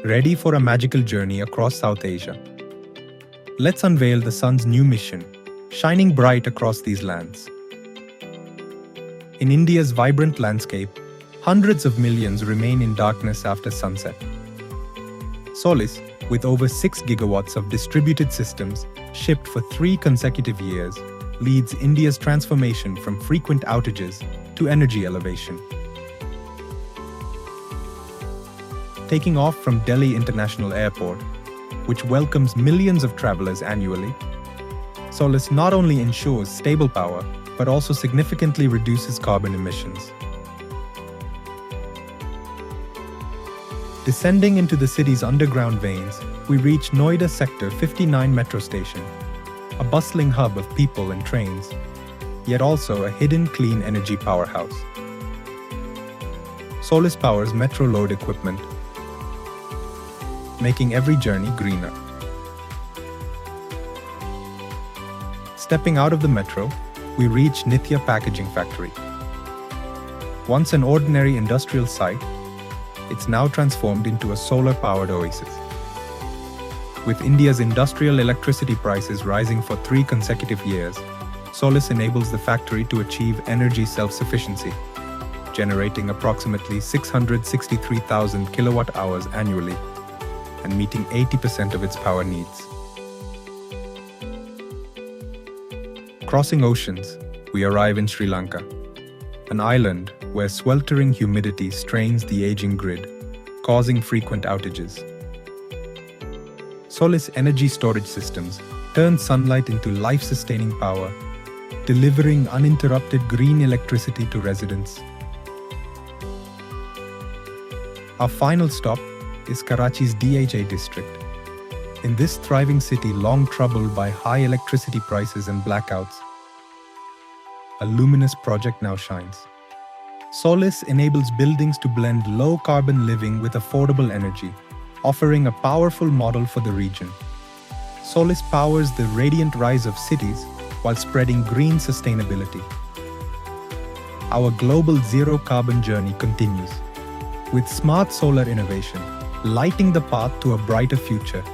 ready for a magical journey across South Asia. Let's unveil the sun's new mission, shining bright across these lands. In India's vibrant landscape, hundreds of millions remain in darkness after sunset. Solis, with over 6 gigawatts of distributed systems shipped for 3 consecutive years, leads India's transformation from frequent outages to energy elevation. Taking off from Delhi International Airport, which welcomes millions of travelers annually, Solis not only ensures stable power, but also significantly reduces carbon emissions. Descending into the city's underground veins, we reach Noida Sector 59 metro station, a bustling hub of people and trains, yet also a hidden clean energy powerhouse. Solis powers metro load equipment, making every journey greener. Stepping out of the metro, we reach Nithya Packaging Factory. Once an ordinary industrial site, it's now transformed into a solar-powered oasis. With India's industrial electricity prices rising for 3 consecutive years, Solis enables the factory to achieve energy self-sufficiency, generating approximately 663,000 kilowatt-hours annually and meeting 80% of its power needs. Crossing oceans, we arrive in Sri Lanka, an island where sweltering humidity strains the aging grid, causing frequent outages. Solis energy storage systems turn sunlight into life-sustaining power, delivering uninterrupted green electricity to residents. Our final stop is Karachi's DHA district. In this thriving city long troubled by high electricity prices and blackouts, a luminous project now shines. Solis enables buildings to blend low-carbon living with affordable energy, offering a powerful model for the region. Solis powers the radiant rise of cities while spreading green sustainability. Our global zero-carbon journey continues, with smart solar innovation lighting the path to a brighter future.